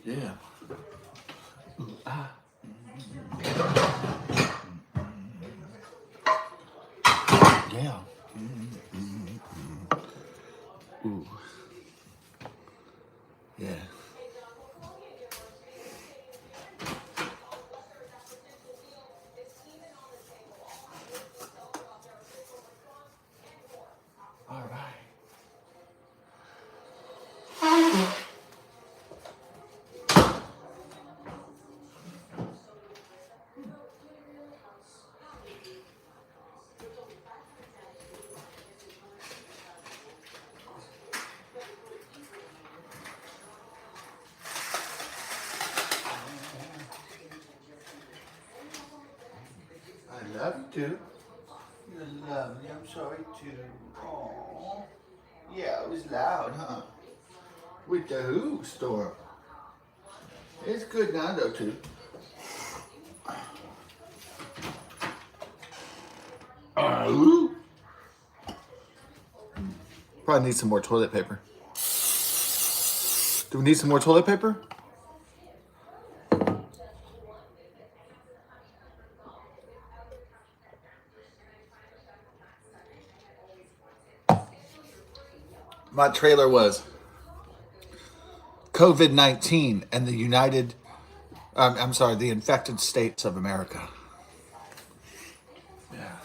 Yeah. Yeah. Ooh. Yeah. All right. I love you too. You're lovely. I'm sorry too. Aww. Yeah, it was loud, huh? With the Who storm. It's good now though too. Ooh. Probably need some more toilet paper. Do we need some more toilet paper? My trailer was COVID-19 and the infected states of America. Yeah.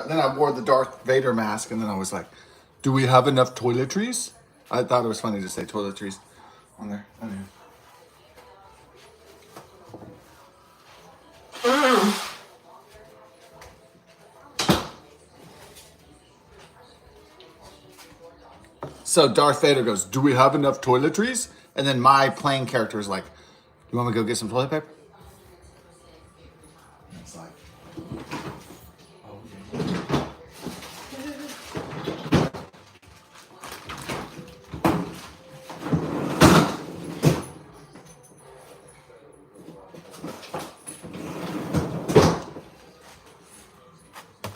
Then I wore the Darth Vader mask, and then I was like, "Do we have enough toiletries?" I thought it was funny to say toiletries on there. Anyway. So Darth Vader goes, "Do we have enough toiletries?" And then my playing character is like, "You want me to go get some toilet paper?" And it's like, "Oh yeah."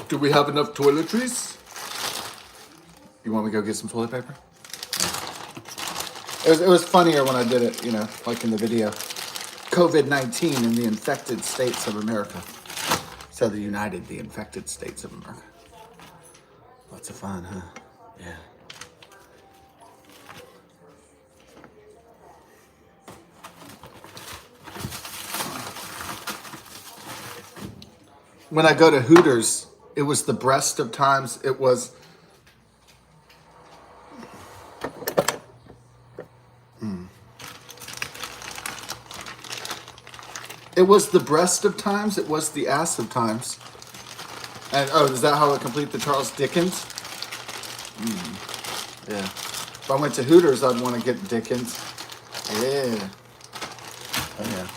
Do we have enough toiletries? You want me to go get some toilet paper? It was funnier when I did it, like in the video. COVID-19 in the infected states of America. So the infected states of America. Lots of fun, huh? Yeah. When I go to Hooters, it was the breast of times. It was the breast of times. It was the ass of times. And is that how I complete the Charles Dickens? Yeah. If I went to Hooters, I'd want to get Dickens. Yeah. Oh,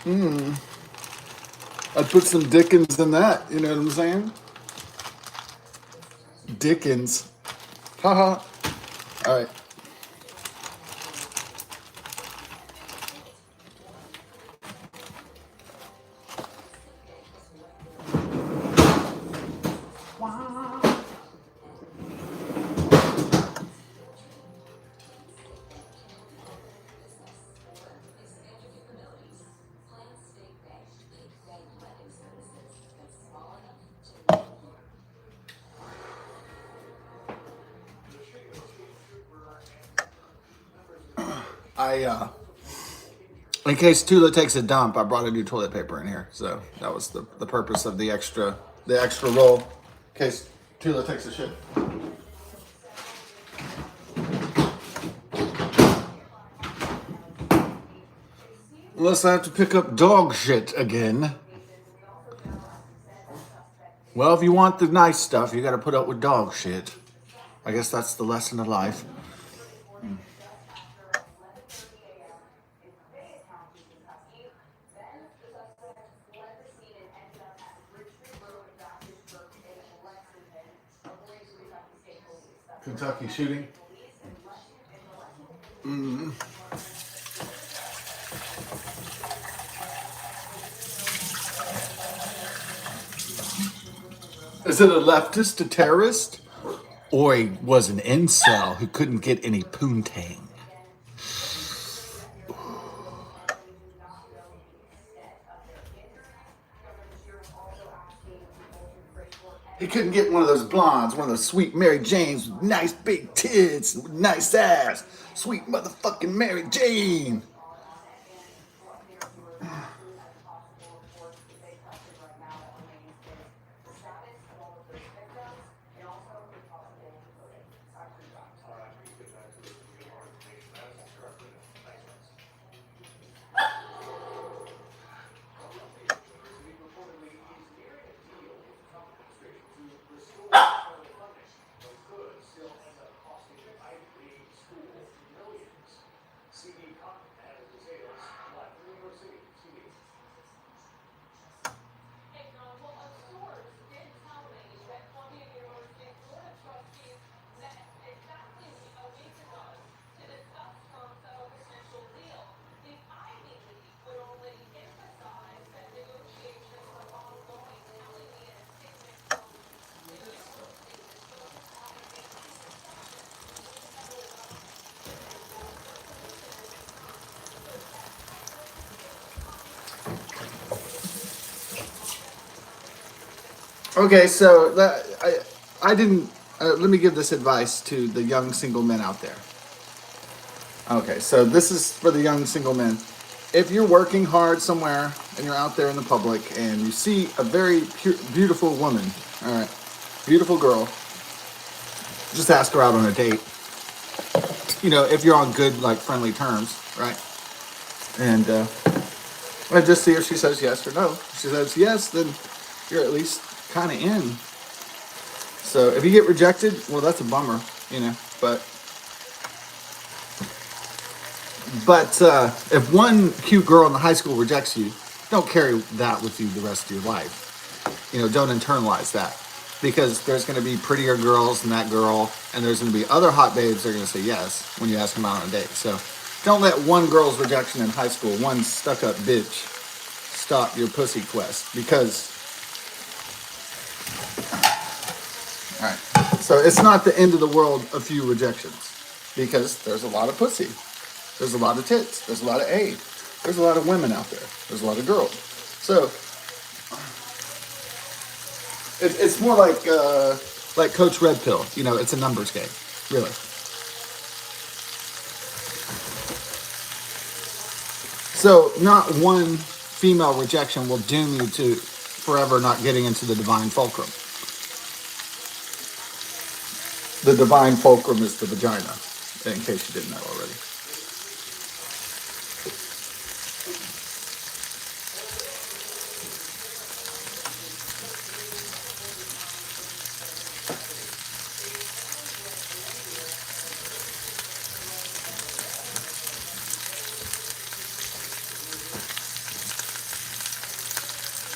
yeah. I'd put some Dickens in that. You know what I'm saying? Dickens. Haha. All right. In case Tula takes a dump, I brought a new toilet paper in here. So that was the purpose of the extra roll. In case Tula takes a shit. Unless I have to pick up dog shit again. Well, if you want the nice stuff, you got to put up with dog shit. I guess that's the lesson of life. Kentucky shooting. Mm. Is it a leftist, a terrorist? Or he was an incel who couldn't get any poontang? He couldn't get one of those blondes, one of those sweet Mary Janes with nice big tits, nice ass. Sweet motherfucking Mary Jane. Okay, so I didn't. Let me give this advice to the young single men out there. Okay, so this is for the young single men. If you're working hard somewhere and you're out there in the public and you see a very beautiful woman, all right, beautiful girl, just ask her out on a date. You know, if you're on good, like, friendly terms, right? And just see if she says yes or no. If she says yes, then you're at least kind of in. So if you get rejected, well, that's a bummer, you know. But if one cute girl in the high school rejects you, don't carry that with you the rest of your life. You know, don't internalize that. Because there's going to be prettier girls than that girl, and there's going to be other hot babes that are going to say yes when you ask them out on a date. So don't let one girl's rejection in high school, one stuck-up bitch, stop your pussy quest. Because, all right, so it's not the end of the world, a few rejections. Because there's a lot of pussy. There's a lot of tits. There's a lot of A. There's a lot of women out there. There's a lot of girls. So it's more like Coach Red Pill. You know, it's a numbers game, really. So not one female rejection will doom you to forever not getting into the divine fulcrum. The divine fulcrum is the vagina, in case you didn't know already.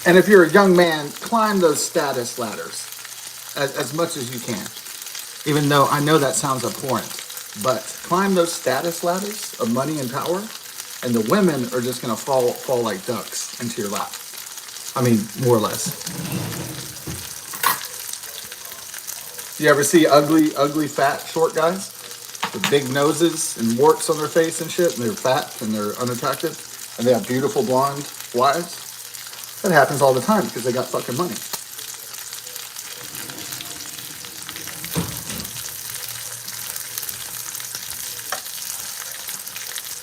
And if you're a young man, climb those status ladders as much as you can. Even though I know that sounds abhorrent, but climb those status ladders of money and power, and the women are just gonna fall like ducks into your lap. I mean, more or less. You ever see ugly, fat, short guys with big noses and warts on their face and shit, and they're fat and they're unattractive, and they have beautiful blonde wives? That happens all the time because they got fucking money.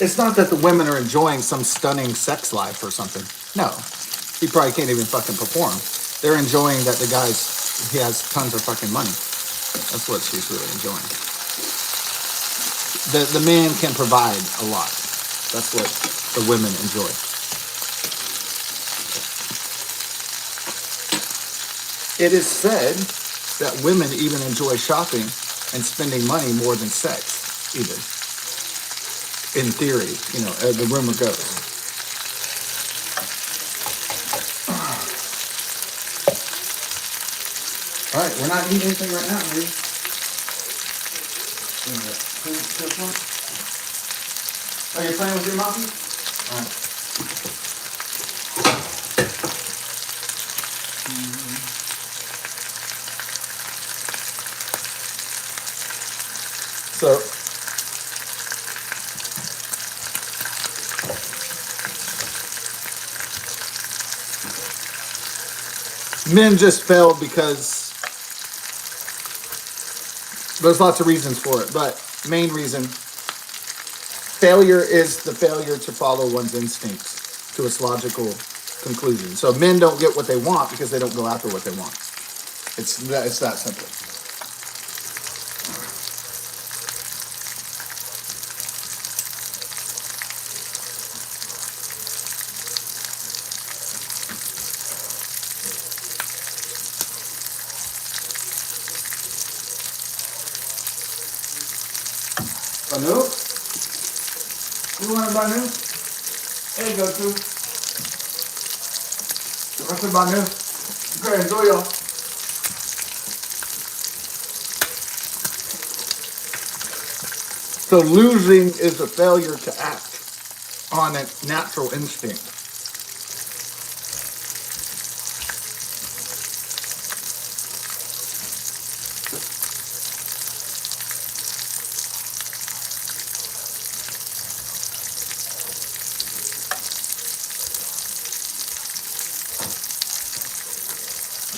It's not that the women are enjoying some stunning sex life or something. No, he probably can't even fucking perform. They're enjoying that he has tons of fucking money. That's what she's really enjoying. The man can provide a lot. That's what the women enjoy. It is said that women even enjoy shopping and spending money more than sex, even. In theory, you know, the rumor goes. All right, we're not eating anything right now, are we? Are you playing with your monkey? All right. So men just failed because there's lots of reasons for it, but main reason, failure is the failure to follow one's instincts to its logical conclusion. So men don't get what they want because they don't go after what they want. It's that simple. Banu? You want a Banu? There you go, too. What's a Banu? Okay, enjoy y'all. So losing is a failure to act on a natural instinct.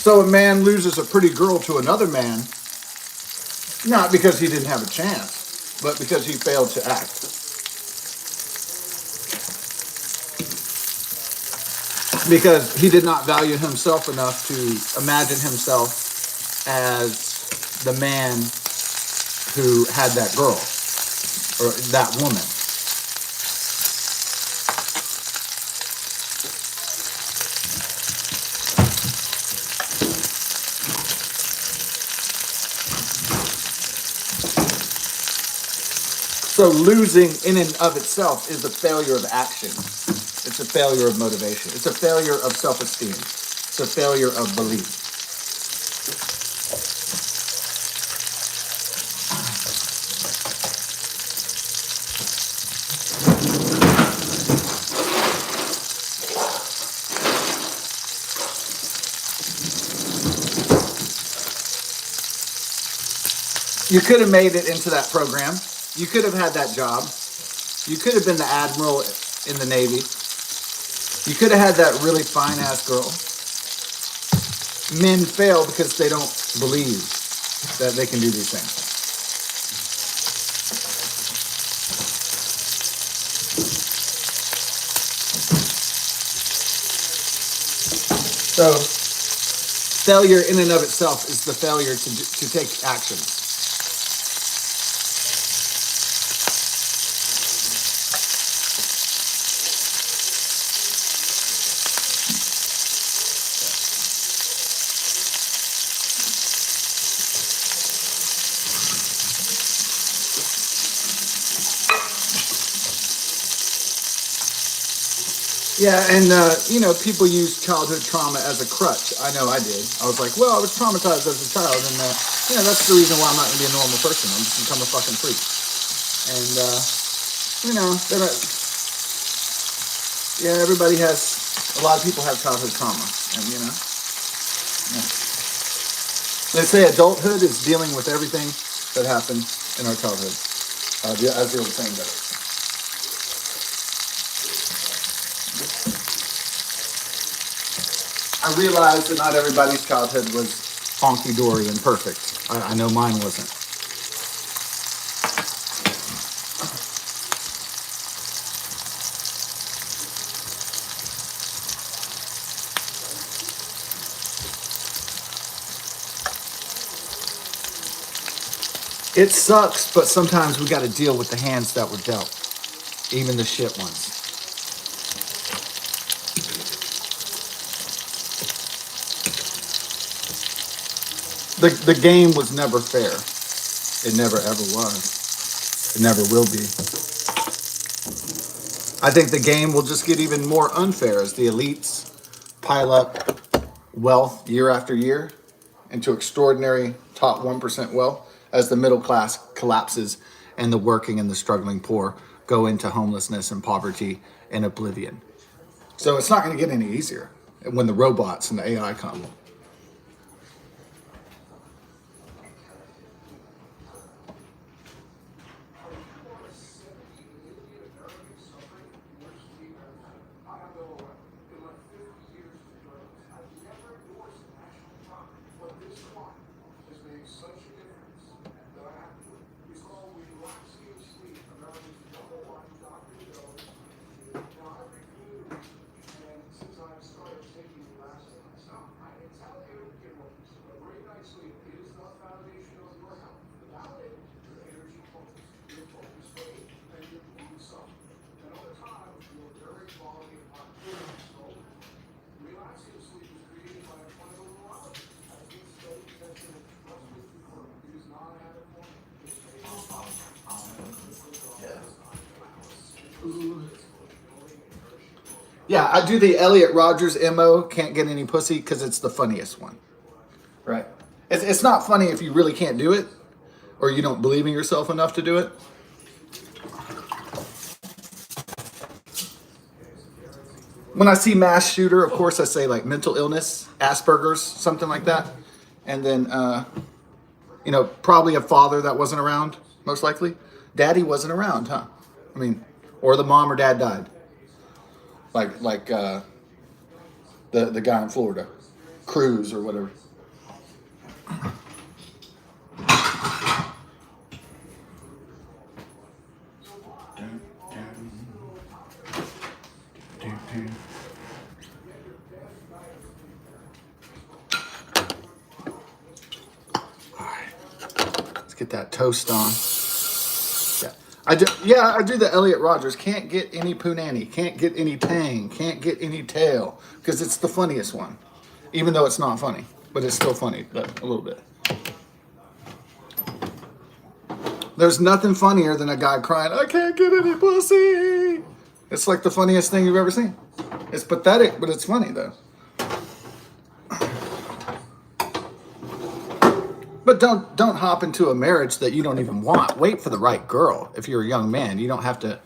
So a man loses a pretty girl to another man, not because he didn't have a chance, but because he failed to act. Because he did not value himself enough to imagine himself as the man who had that girl or that woman. So losing in and of itself is a failure of action. It's a failure of motivation. It's a failure of self-esteem. It's a failure of belief. You could have made it into that program. You could have had that job. You could have been the admiral in the Navy. You could have had that really fine-ass girl. Men fail because they don't believe that they can do these things. So failure in and of itself is the failure to take action. Yeah, and people use childhood trauma as a crutch. I know I did. I was like, well, I was traumatized as a child, and that's the reason why I'm not going to be a normal person. I'm just going to become a fucking freak. And everybody has. A lot of people have childhood trauma, and they say adulthood is dealing with everything that happened in our childhood. As the old saying goes. I realized that not everybody's childhood was honky-dory and perfect. I know mine wasn't. It sucks, but sometimes we got to deal with the hands that were dealt, even the shit ones. The game was never fair. It never ever was. It never will be. I think the game will just get even more unfair as the elites pile up wealth year after year into extraordinary top 1% wealth as the middle class collapses and the working and the struggling poor go into homelessness and poverty and oblivion. So it's not going to get any easier when the robots and the AI come. Yeah, I do the Elliot Rogers MO, can't get any pussy, because it's the funniest one. Right. It's not funny if you really can't do it, or you don't believe in yourself enough to do it. When I see mass shooter, of course I say like mental illness, Asperger's, something like that. And then, probably a father that wasn't around, most likely. Daddy wasn't around, huh? I mean, or the mom or dad died. Like the guy in Florida, Cruz or whatever. Let's get that toast on. I do the Elliot Rogers. Can't get any punani. Can't get any tang. Can't get any tail. Because it's the funniest one. Even though it's not funny. But it's still funny. But a little bit. There's nothing funnier than a guy crying, I can't get any pussy. It's like the funniest thing you've ever seen. It's pathetic, but it's funny though. But don't hop into a marriage that you don't even want. Wait for the right girl. If you're a young man, you don't have to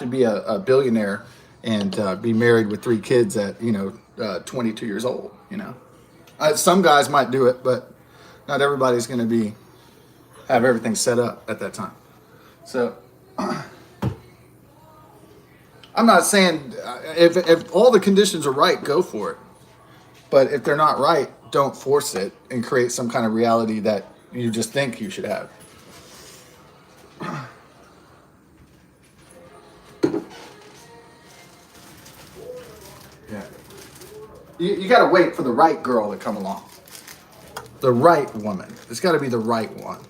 be a billionaire and be married with 3 kids at 22 years old. Some guys might do it, but not everybody's going to have everything set up at that time. So I'm not saying if all the conditions are right, go for it. But if they're not right, don't force it and create some kind of reality that you just think you should have. Yeah. You got to wait for the right girl to come along. The right woman. It's got to be the right one.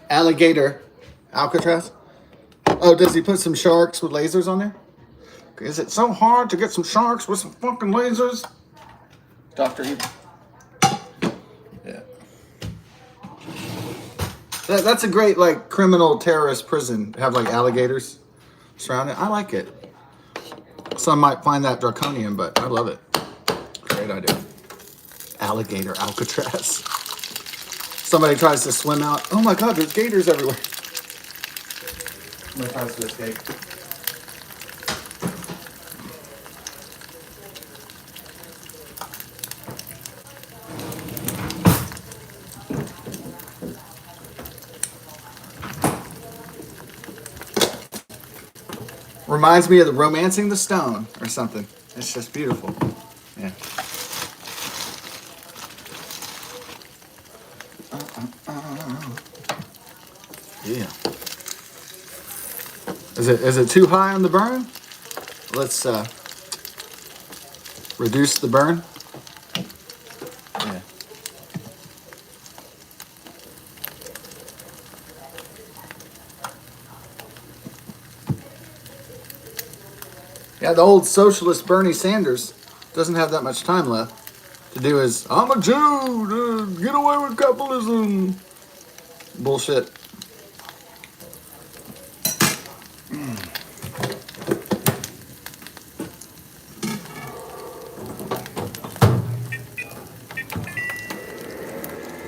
Alligator Alcatraz. Oh, does he put some sharks with lasers on there? Is it so hard to get some sharks with some fucking lasers? Dr. Evil. Yeah. That's a great, criminal terrorist prison. Have, alligators surrounded. I like it. Some might find that draconian, but I love it. Great idea. Alligator Alcatraz. Somebody tries to swim out. Oh my God, there's gators everywhere. Somebody tries to escape. Reminds me of the Romancing the Stone or something. It's just beautiful. Yeah. Yeah. Is it too high on the burn? Let's reduce the burn. Yeah. Yeah, the old socialist Bernie Sanders doesn't have that much time left to do his, I'm a Jew, get away with capitalism bullshit.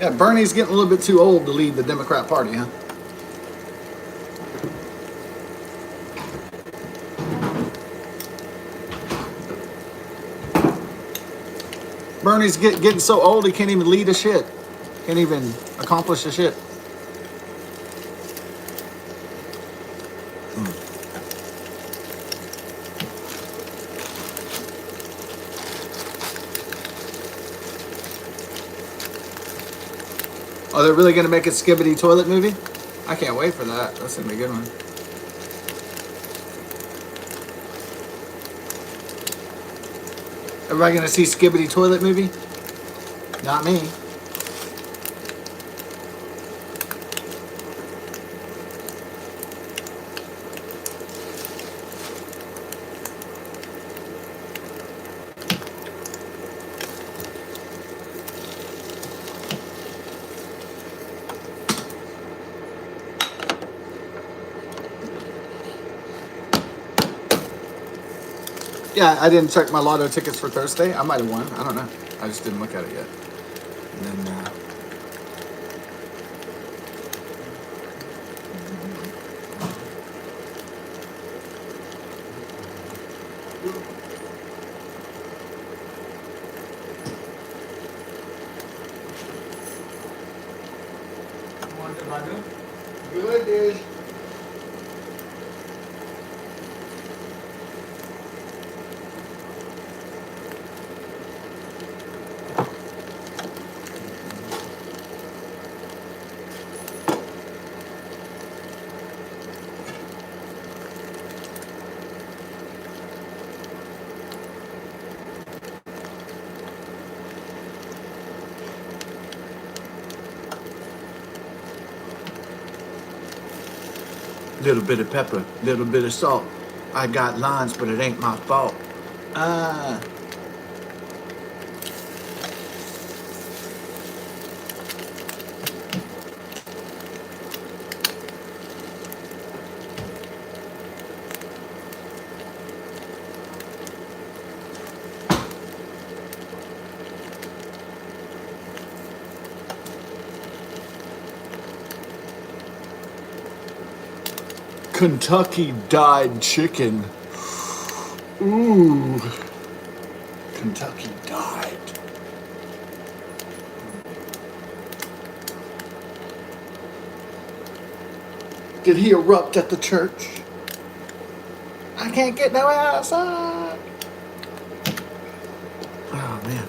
Yeah, Bernie's getting a little bit too old to lead the Democrat Party, huh? Bernie's getting so old he can't even lead a shit. Can't even accomplish a shit. Are they really gonna make a Skibbity toilet movie? I can't wait for that. That's gonna be a good one. Everybody gonna see Skibbity toilet movie? Not me. Yeah, I didn't check my lotto tickets for Thursday. I might have won. I don't know. I just didn't look at it yet. And then, Good, dude. little bit of pepper, little bit of salt. I got lines, but it ain't my fault. Ah. Kentucky Dyed Chicken. Ooh. Kentucky Dyed. Did he erupt at the church? I can't get no outside. Oh, man.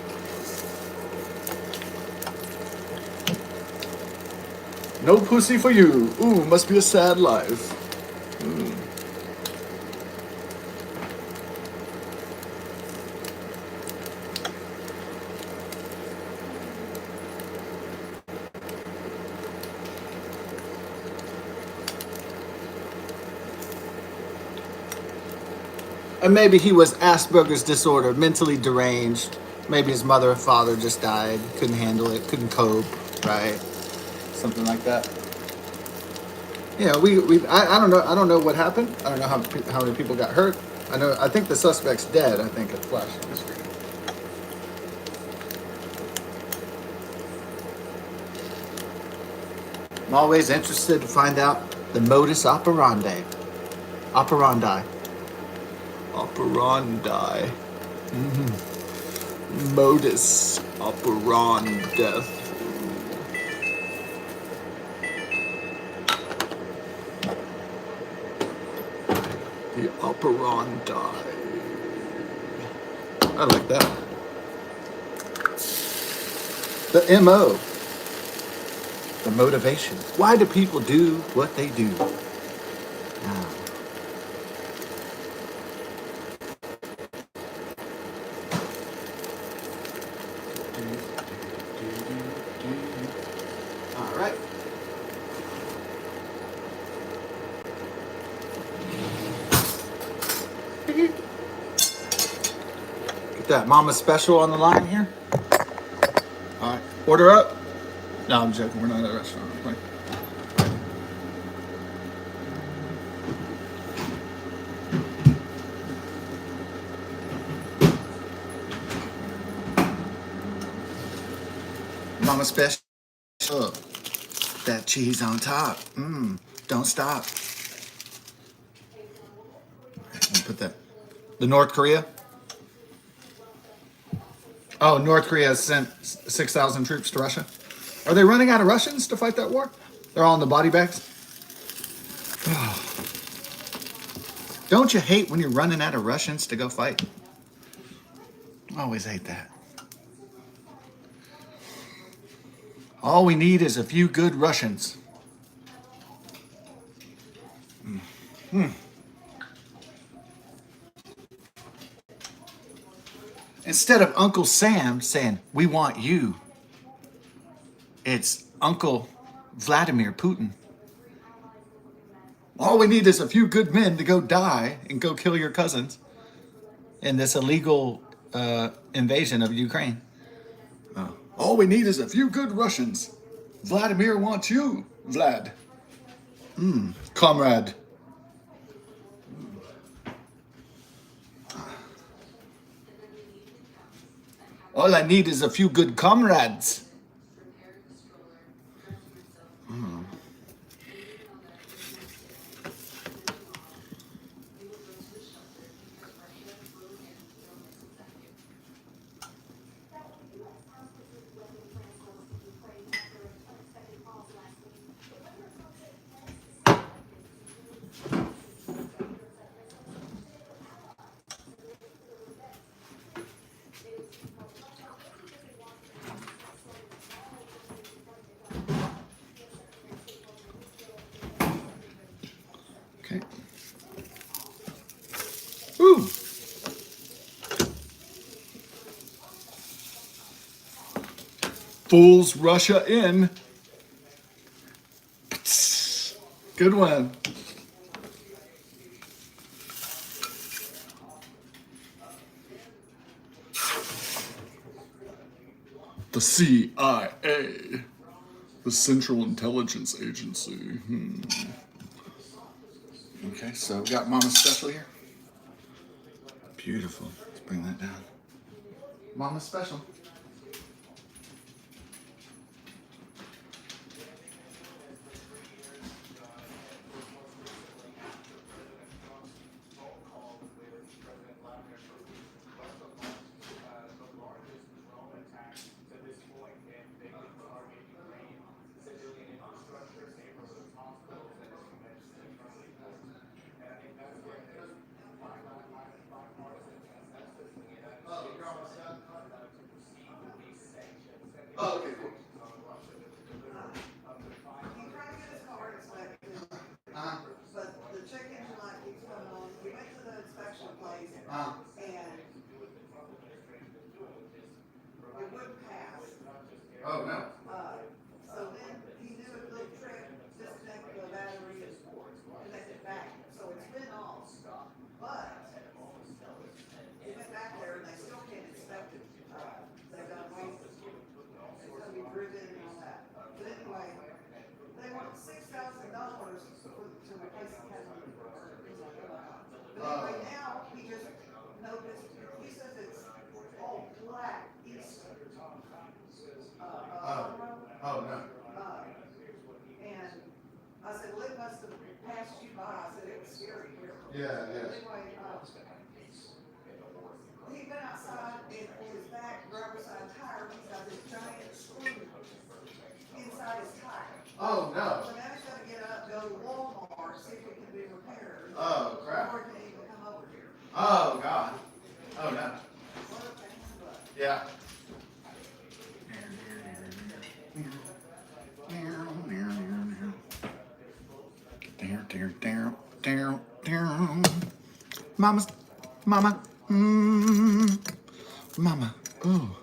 No pussy for you. Ooh, must be a sad life. And maybe he was Asperger's disorder, mentally deranged. Maybe his mother or father just died, couldn't handle it, couldn't cope, right? Something like that. Yeah, I don't know what happened. I don't know how many people got hurt. I think the suspect's dead. I think it flashed on the screen. I'm always interested to find out the modus operandi. Operandi. Operandi. Modus operandi. The operandi. I like that. The MO. The motivation. Why do people do what they do? All right. Get that Mama Special on the line here. All right. Order up. No, I'm joking. We're not at a restaurant. Mama Special. Oh, that cheese on top. Don't stop. Let me put that. The North Korea? Oh, North Korea has sent 6,000 troops to Russia. Are they running out of Russians to fight that war? They're all in the body bags? Don't you hate when you're running out of Russians to go fight? I always hate that. All we need is a few good Russians. Instead of Uncle Sam saying, we want you, it's Uncle Vladimir Putin. All we need is a few good men to go die and go kill your cousins in this illegal invasion of Ukraine. All we need is a few good Russians. Vladimir wants you, Vlad. Comrade. All I need is a few good comrades. Okay. Ooh. Fools Russia in. Good one. The CIA, the Central Intelligence Agency. Okay, so we got Mama's Special here. Beautiful. Let's bring that down. Mama's Special. Oh, okay, cool. But the check engine light keeps coming on. We went to the inspection place and it wouldn't pass. Oh, no. So then he knew a little trick, disconnect the battery and connect it back. So it's been off. But he went back there and they still can't inspect it. They've got ways to, it's gonna be driven and all that. But anyway, they want $6,000 to replace the cabinet. But anyway, now he just noticed, he says it's all black east. Oh, no. And I said, well, it must have passed you by. I said, it was scary here. Yeah, yeah. Anyway, he went outside and on his back driver's side tire, he's got this giant screw inside his tire. Oh, no. So now he's gotta get up, go to Walmart, see if it can be repaired. Oh, crap. Before he can even come over here. Oh, God. Oh, no. What a pain in the butt. Yeah. Mama, mama, ooh.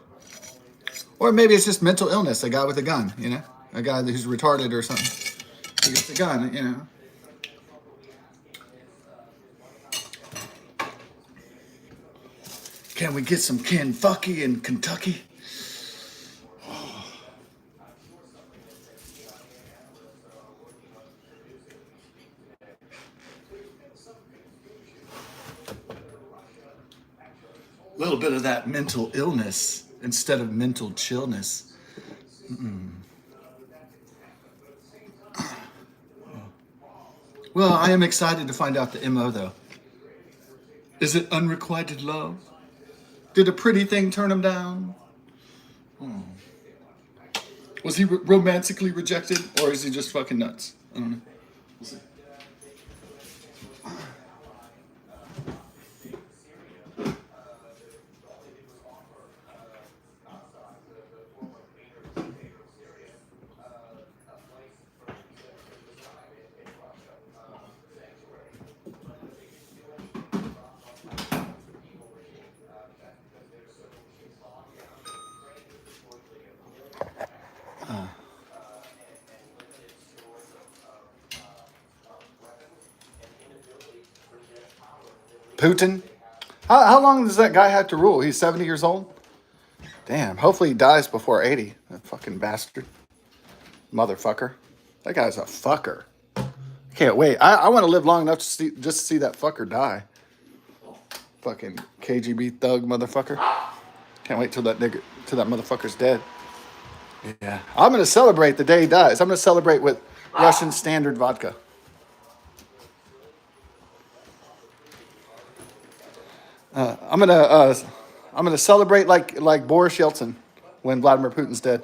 Or maybe it's just mental illness, a guy with a gun, you know? A guy who's retarded or something. He gets a gun, you know? Can we get some Kentucky in Kentucky? A little bit of that mental illness instead of mental chillness. Well, I am excited to find out the MO though. Is it unrequited love? Did a pretty thing turn him down? Was he romantically rejected, or is he just fucking nuts? I don't know. We'll see. Putin? How long does that guy have to rule? He's 70 years old? Damn, hopefully he dies before 80. That fucking bastard. Motherfucker. That guy's a fucker. Can't wait. I want to live long enough to just to see that fucker die. Fucking KGB thug motherfucker. Can't wait till that motherfucker's dead. Yeah. I'm going to celebrate the day he dies. I'm going to celebrate with Russian standard vodka. I'm gonna celebrate like Boris Yeltsin when Vladimir Putin's dead.